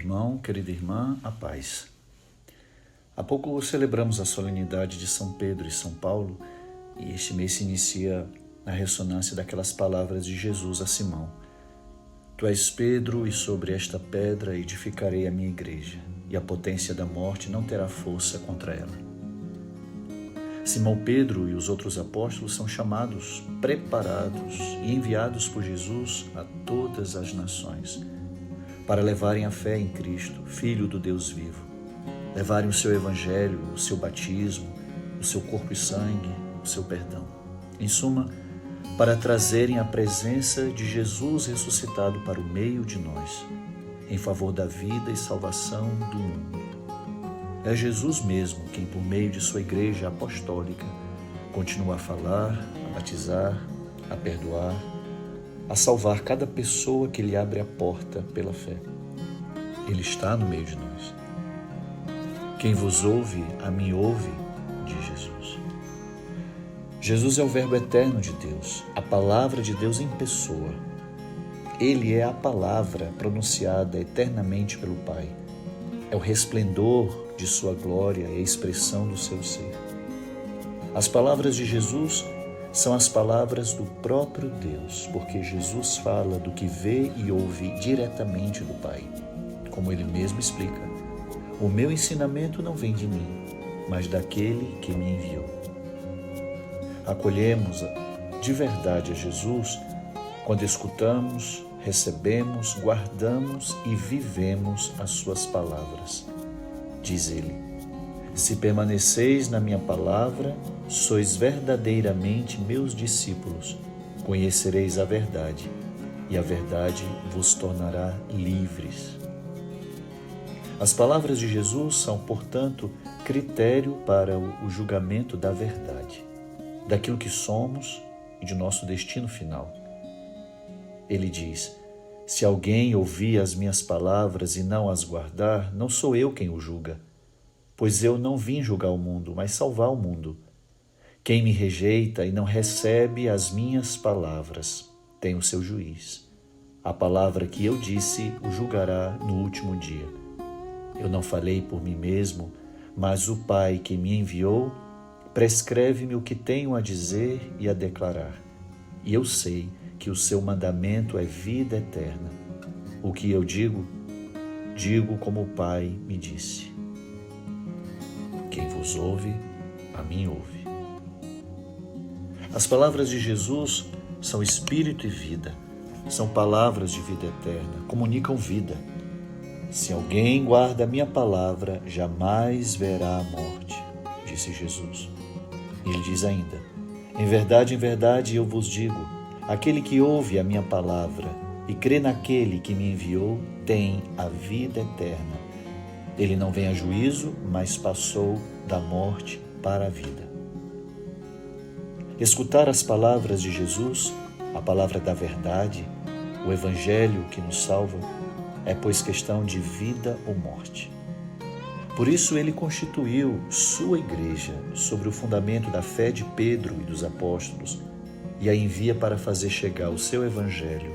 irmão, querida irmã, a paz. Há pouco celebramos a solenidade de São Pedro e São Paulo e este mês se inicia na ressonância daquelas palavras de Jesus a Simão. Tu és Pedro e sobre esta pedra edificarei a minha igreja e a potência da morte não terá força contra ela. Simão Pedro e os outros apóstolos são chamados, preparados e enviados por Jesus a todas as nações para levarem a fé em Cristo, Filho do Deus vivo, levarem o seu evangelho, o seu batismo, o seu corpo e sangue, o seu perdão. Em suma, para trazerem a presença de Jesus ressuscitado para o meio de nós, em favor da vida e salvação do mundo. É Jesus mesmo quem, por meio de sua igreja apostólica, continua a falar, a batizar, a perdoar, a salvar cada pessoa que lhe abre a porta pela fé. Ele está no meio de nós. Quem vos ouve, a mim ouve, diz Jesus. Jesus é o Verbo eterno de Deus, a palavra de Deus em pessoa. Ele é a palavra pronunciada eternamente pelo Pai. É o resplendor de sua glória e a expressão do seu ser. As palavras de Jesus são as palavras do próprio Deus, porque Jesus fala do que vê e ouve diretamente do Pai. Como ele mesmo explica, o meu ensinamento não vem de mim, mas daquele que me enviou. Acolhemos de verdade a Jesus quando escutamos, recebemos, guardamos e vivemos as suas palavras. Diz ele: se permaneceis na minha palavra, sois verdadeiramente meus discípulos, conhecereis a verdade, e a verdade vos tornará livres. As palavras de Jesus são, portanto, critério para o julgamento da verdade, daquilo que somos e de nosso destino final. Ele diz: se alguém ouvir as minhas palavras e não as guardar, não sou eu quem o julga, pois eu não vim julgar o mundo, mas salvar o mundo. Quem me rejeita e não recebe as minhas palavras tem o seu juiz. A palavra que eu disse o julgará no último dia. Eu não falei por mim mesmo, mas o Pai que me enviou prescreve-me o que tenho a dizer e a declarar. E eu sei que o seu mandamento é vida eterna. O que eu digo, digo como o Pai me disse. Quem vos ouve, a mim ouve. As palavras de Jesus são espírito e vida. São palavras de vida eterna, comunicam vida. Se alguém guarda a minha palavra, jamais verá a morte, disse Jesus. E ele diz ainda: em verdade, eu vos digo, aquele que ouve a minha palavra e crê naquele que me enviou, tem a vida eterna. Ele não vem a juízo, mas passou da morte para a vida. Escutar as palavras de Jesus, a palavra da verdade, o evangelho que nos salva, é pois questão de vida ou morte. Por isso ele constituiu sua igreja sobre o fundamento da fé de Pedro e dos apóstolos e a envia para fazer chegar o seu evangelho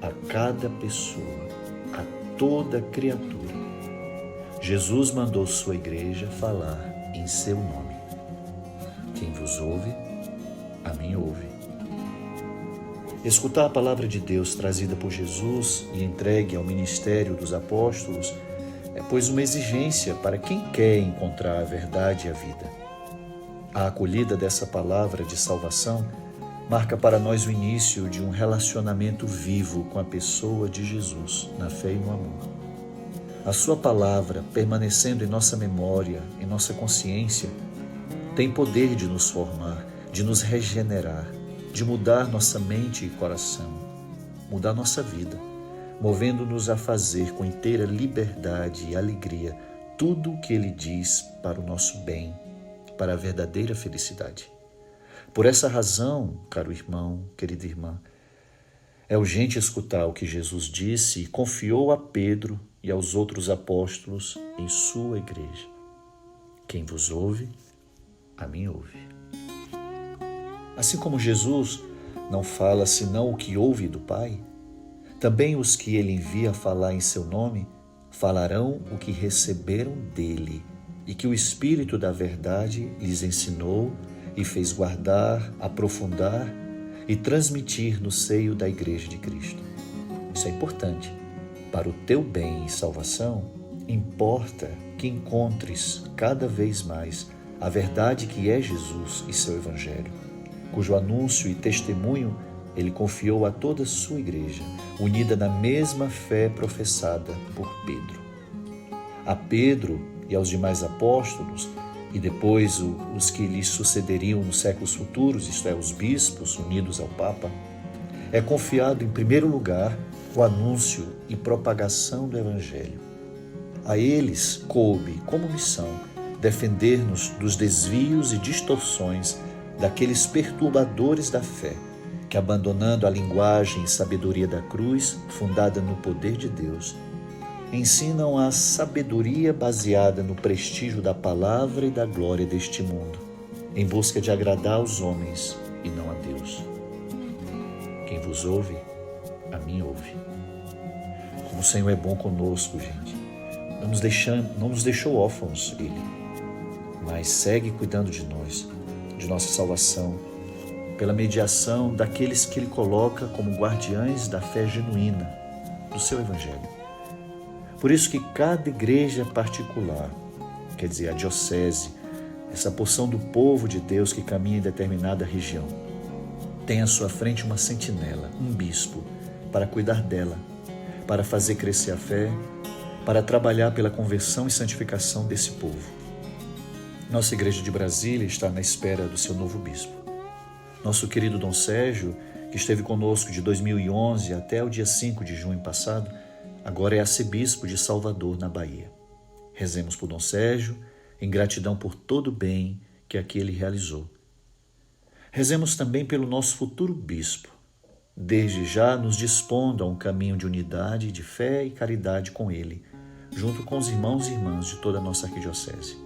a cada pessoa, a toda criatura. Jesus mandou sua igreja falar em seu nome. Quem vos ouve, a mim ouve. Escutar a palavra de Deus trazida por Jesus e entregue ao ministério dos apóstolos é, pois, uma exigência para quem quer encontrar a verdade e a vida. A acolhida dessa palavra de salvação marca para nós o início de um relacionamento vivo com a pessoa de Jesus, na fé e no amor. A sua palavra, permanecendo em nossa memória, em nossa consciência, tem poder de nos formar, de nos regenerar, de mudar nossa mente e coração, mudar nossa vida, movendo-nos a fazer com inteira liberdade e alegria tudo o que Ele diz para o nosso bem, para a verdadeira felicidade. Por essa razão, caro irmão, querida irmã, é urgente escutar o que Jesus disse e confiou a Pedro e aos outros apóstolos em sua igreja. Quem vos ouve, a mim ouve. Assim como Jesus não fala senão o que ouve do Pai, também os que ele envia a falar em seu nome falarão o que receberam dele e que o Espírito da verdade lhes ensinou e fez guardar, aprofundar e transmitir no seio da Igreja de Cristo. Isso é importante. Para o teu bem e salvação, importa que encontres cada vez mais a verdade que é Jesus e seu Evangelho, cujo anúncio e testemunho ele confiou a toda a sua igreja, unida na mesma fé professada por Pedro. A Pedro e aos demais apóstolos, e depois os que lhes sucederiam nos séculos futuros, isto é, os bispos unidos ao Papa, é confiado em primeiro lugar o anúncio e propagação do Evangelho. A eles coube, como missão, defender-nos dos desvios e distorções daqueles perturbadores da fé, que, abandonando a linguagem e sabedoria da cruz, fundada no poder de Deus, ensinam a sabedoria baseada no prestígio da palavra e da glória deste mundo, em busca de agradar aos homens e não a Deus. Quem vos ouve, a mim ouve. Como o Senhor é bom conosco, gente. Não nos deixou órfãos, Ele, mas segue cuidando de nós, de nossa salvação, pela mediação daqueles que Ele coloca como guardiães da fé genuína, do seu Evangelho. Por isso que cada igreja particular, quer dizer, a diocese, essa porção do povo de Deus que caminha em determinada região, tem à sua frente uma sentinela, um bispo, para cuidar dela, para fazer crescer a fé, para trabalhar pela conversão e santificação desse povo. Nossa igreja de Brasília está na espera do seu novo bispo. Nosso querido Dom Sérgio, que esteve conosco de 2011 até o dia 5 de junho passado, agora é arcebispo de Salvador, na Bahia. Rezemos por Dom Sérgio, em gratidão por todo o bem que aqui ele realizou. Rezemos também pelo nosso futuro bispo, desde já nos dispondo a um caminho de unidade, de fé e caridade com ele, junto com os irmãos e irmãs de toda a nossa arquidiocese.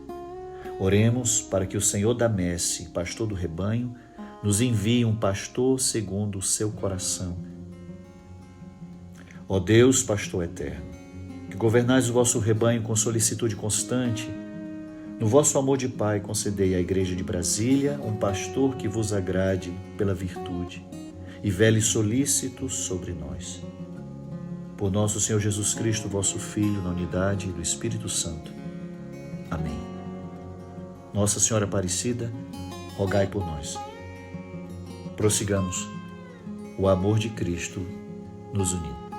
Oremos para que o Senhor da Messe, pastor do rebanho, nos envie um pastor segundo o seu coração. Ó Deus, pastor eterno, que governais o vosso rebanho com solicitude constante, no vosso amor de Pai concedei à Igreja de Brasília um pastor que vos agrade pela virtude e vele solícito sobre nós. Por nosso Senhor Jesus Cristo, vosso Filho, na unidade do Espírito Santo. Amém. Nossa Senhora Aparecida, rogai por nós. Prossigamos, o amor de Cristo nos unindo.